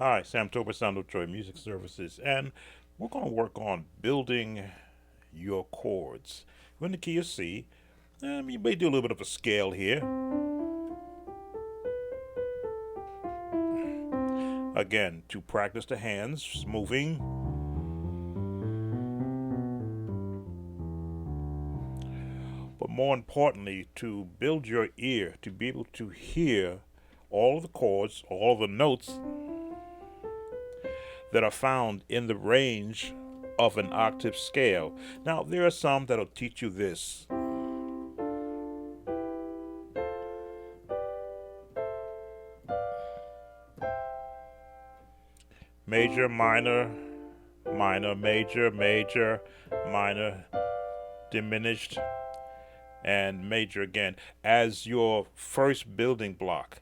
Hi, Sam Tober, Sound of Joy Music Services, and we're going to work on building your chords. We're in the key of C. You may do a little bit of a scale here. Again, to practice the hands moving, but more importantly, to build your ear, to be able to hear all of the chords, all of the notes that are found in the range of an octave scale. Now, there are some that'll teach you this. Major, minor, minor, major, major, minor, diminished, and major again as your first building block.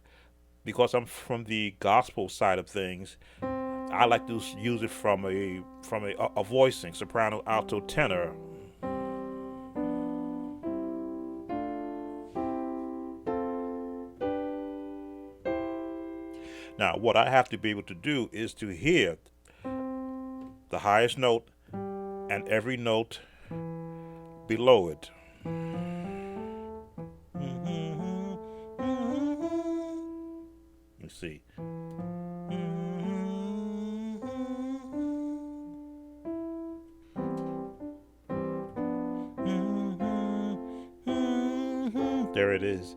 Because I'm from the gospel side of things, I like to use it from a voicing, soprano, alto, tenor. Now, what I have to be able to do is to hear the highest note and every note below it. You see. There it is.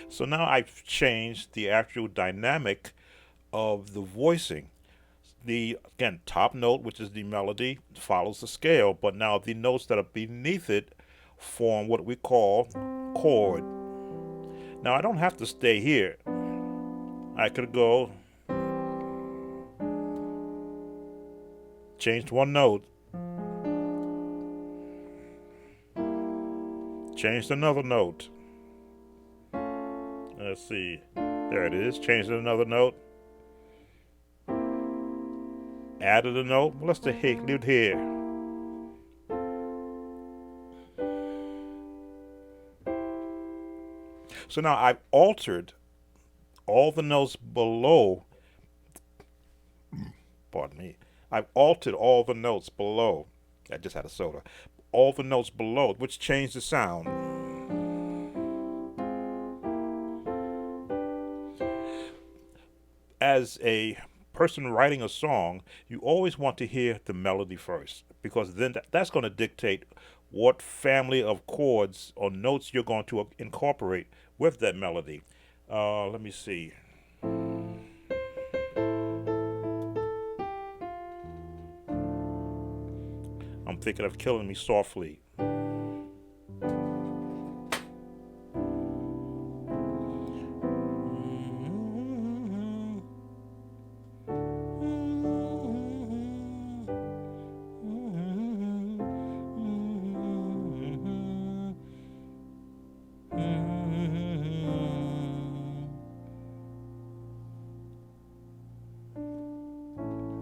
So now I've changed the actual dynamic of the voicing. The again top note, which is the melody, follows the scale, but now the notes that are beneath it form what we call chord. Now I don't have to stay here. I could go change one note, change another note. Let's see. There it is. Changed another note. Added a note. Let's leave it here. So now I've altered all the notes below. Pardon me. I've altered all the notes below. I just had a soda. All the notes below, which changed the sound. As a person writing a song, you always want to hear the melody first because then that's going to dictate what family of chords or notes you're going to incorporate with that melody. Let me see. I'm thinking of Killing Me Softly.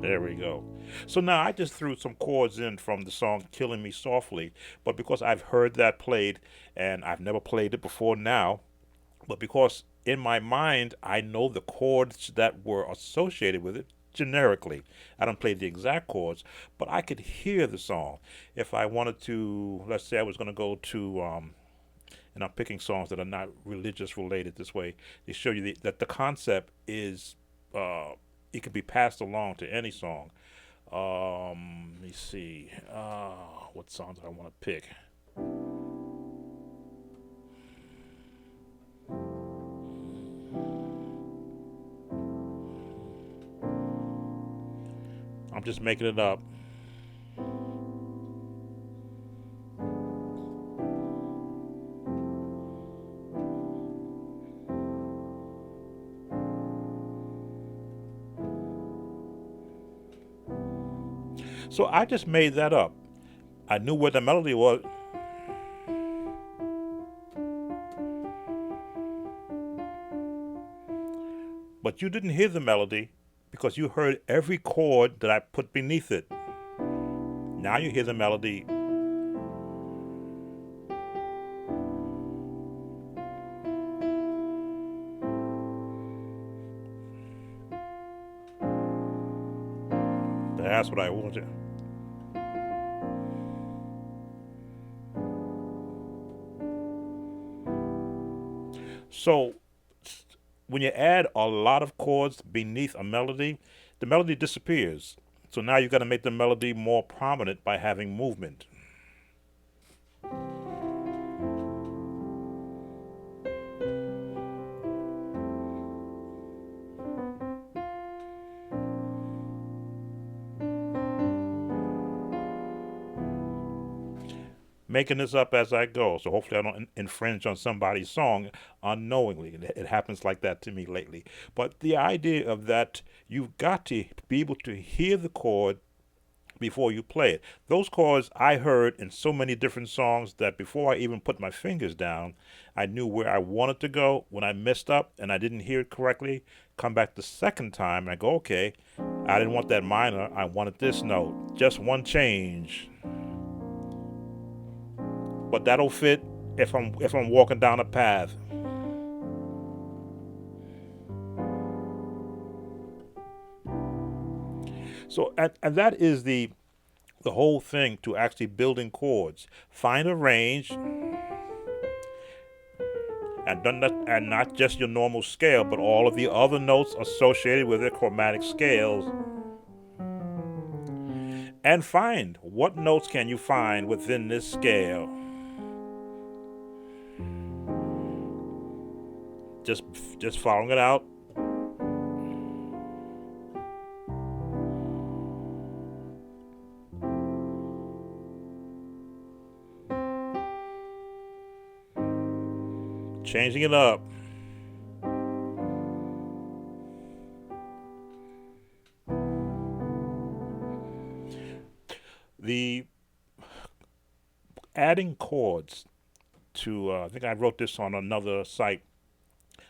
There we go. So now I just threw some chords in from the song Killing Me Softly, but because I've heard that played and I've never played it before now, but because in my mind I know the chords that were associated with it generically. I don't play the exact chords, but I could hear the song. If I wanted to, let's say I was going to go to, and I'm picking songs that are not religious related this way, they show you that the concept is, it can be passed along to any song. Let me see. What songs do I want to pick? I'm just making it up. So I just made that up. I knew what the melody was. But you didn't hear the melody because you heard every chord that I put beneath it. Now you hear the melody. That's what I wanted. So when you add a lot of chords beneath a melody, the melody disappears. So now you've got to make the melody more prominent by having movement. Making this up as I go, so hopefully I don't infringe on somebody's song unknowingly. It happens like that to me lately. But the idea of that, you've got to be able to hear the chord before you play it. Those chords I heard in so many different songs that before I even put my fingers down, I knew where I wanted to go. When I messed up and I didn't hear it correctly, come back the second time and I go, okay, I didn't want that minor, I wanted this note. Just one change. But that'll fit if I'm walking down a path. So and that is the whole thing to actually building chords. Find a range and not just your normal scale, but all of the other notes associated with it, chromatic scales, and find what notes can you find within this scale. Just just following it out. Changing it up. The adding chords to I think I wrote this on another site.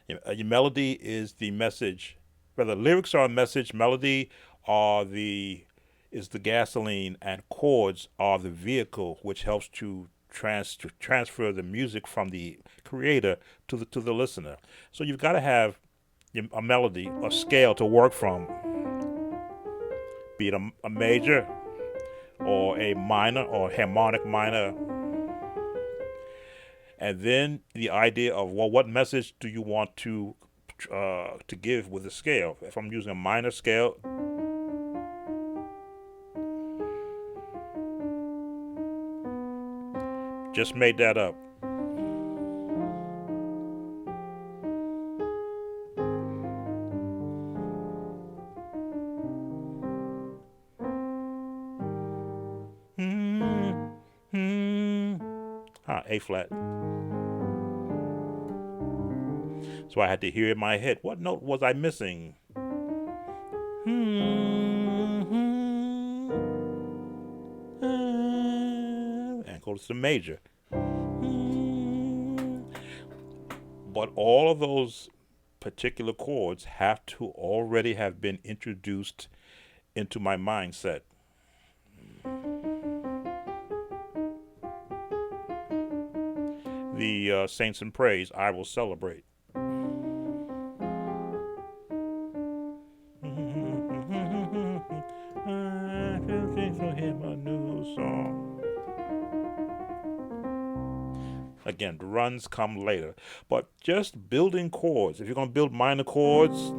Your melody is the message. Rather, lyrics are a message. Melody are the is the gasoline, and chords are the vehicle which helps to transfer the music from the creator to the listener. So you've got to have a melody, a scale to work from, be it a major or a minor or harmonic minor. And then the idea of, well, what message do you want to give with the scale? If I'm using a minor scale, just made that up. A flat. So I had to hear in my head, what note was I missing? And go to the major. But all of those particular chords have to already have been introduced into my mindset. The Saints in Praise, I will celebrate. Again, the runs come later. But just building chords. If you're going to build minor chords,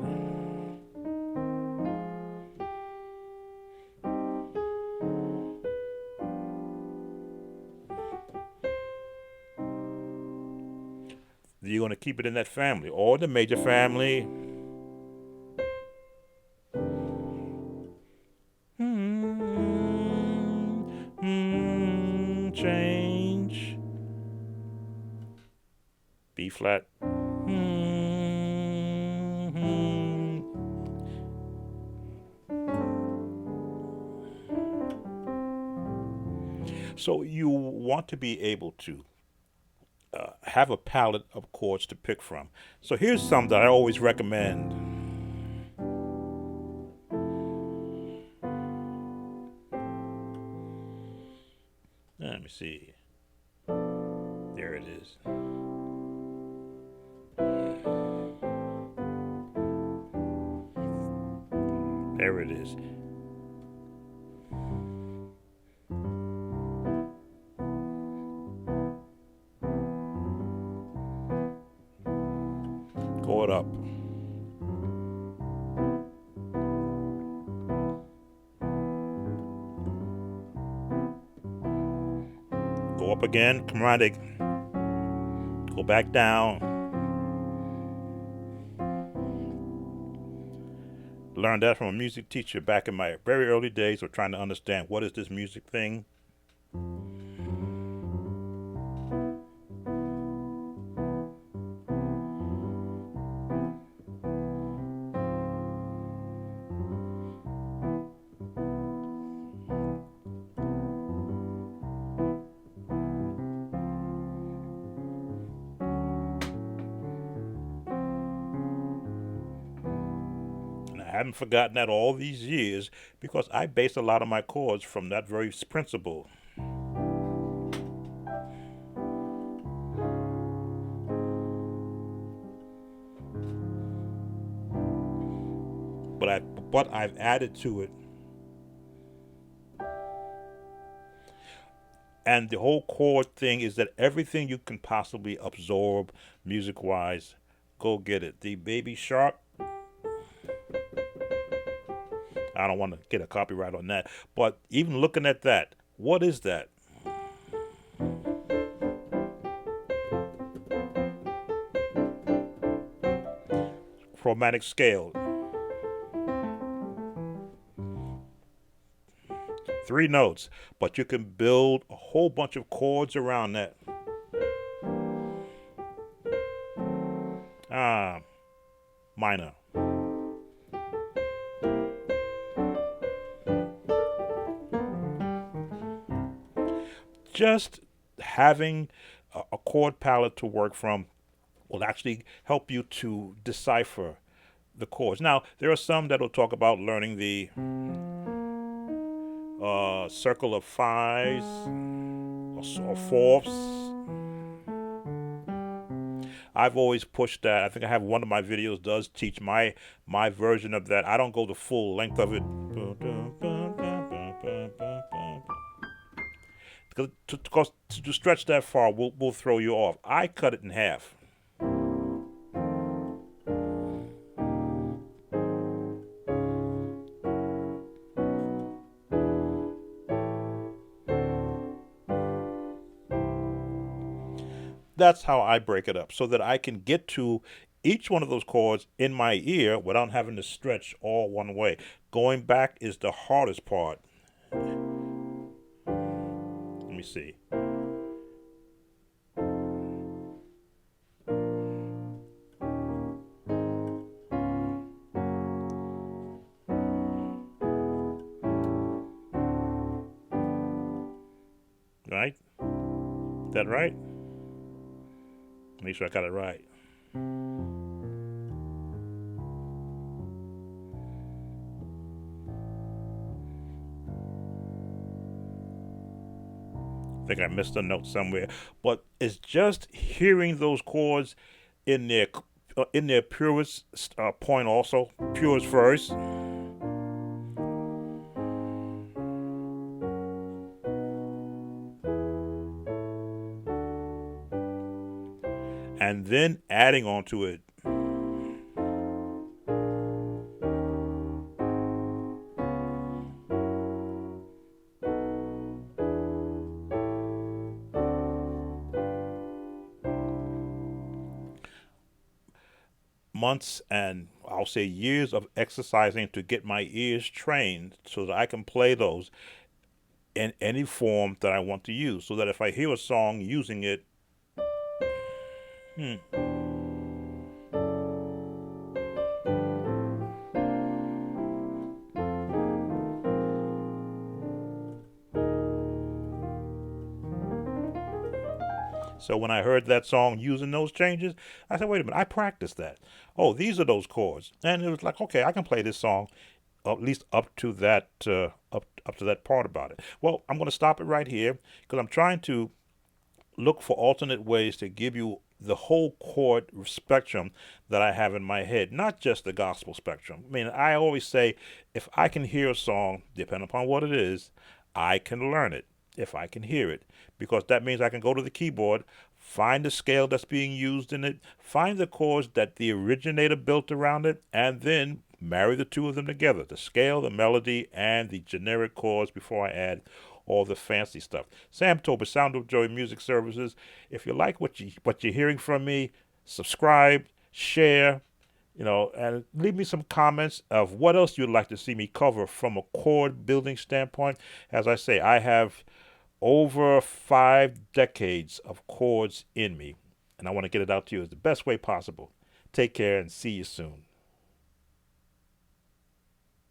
you're going to keep it in that family or the major family. Change. B flat. So you want to be able to have a palette of chords to pick from. So here's some that I always recommend. Let me see. There it is. There it is. chord up. Go up again, chromatic. Go back down. Learned that from a music teacher back in my very early days of trying to understand what is this music thing. I haven't forgotten that all these years because I based a lot of my chords from that very principle. But I've added to it. And the whole chord thing is that everything you can possibly absorb music wise, go get it. The baby sharp, I don't want to get a copyright on that. But even looking at that, what is that? Chromatic scale. 3 notes, but you can build a whole bunch of chords around that. Minor. Just having a chord palette to work from will actually help you to decipher the chords. Now, there are some that will talk about learning the circle of fives or fourths. I've always pushed that. I think I have one of my videos does teach my version of that. I don't go the full length of it. Because to stretch that far will throw you off. I cut it in half. That's how I break it up so that I can get to each one of those chords in my ear without having to stretch all one way. Going back is the hardest part. Let me see. Right? Is that right? Make sure I got it right. I think I missed a note somewhere, but it's just hearing those chords in their purest point, also purest verse. And then adding on to it. Months and I'll say years of exercising to get my ears trained so that I can play those in any form that I want to use. So that if I hear a song using it, So when I heard that song using those changes, I said, wait a minute, I practiced that. Oh, these are those chords. And it was like, okay, I can play this song at least up to that up to that part about it. Well, I'm going to stop it right here because I'm trying to look for alternate ways to give you the whole chord spectrum that I have in my head, not just the gospel spectrum. I mean, I always say if I can hear a song, depending upon what it is, I can learn it if I can hear it, because that means I can go to the keyboard, find the scale that's being used in it, find the chords that the originator built around it, and then marry the two of them together, the scale, the melody, and the generic chords before I add all the fancy stuff. Sam Tober, Sound of Joy Music Services. If you like what you're hearing from me, subscribe, share, and leave me some comments of what else you'd like to see me cover from a chord building standpoint. As I say, I have over 5 decades of chords in me, and I want to get it out to you as the best way possible. Take care and see you soon.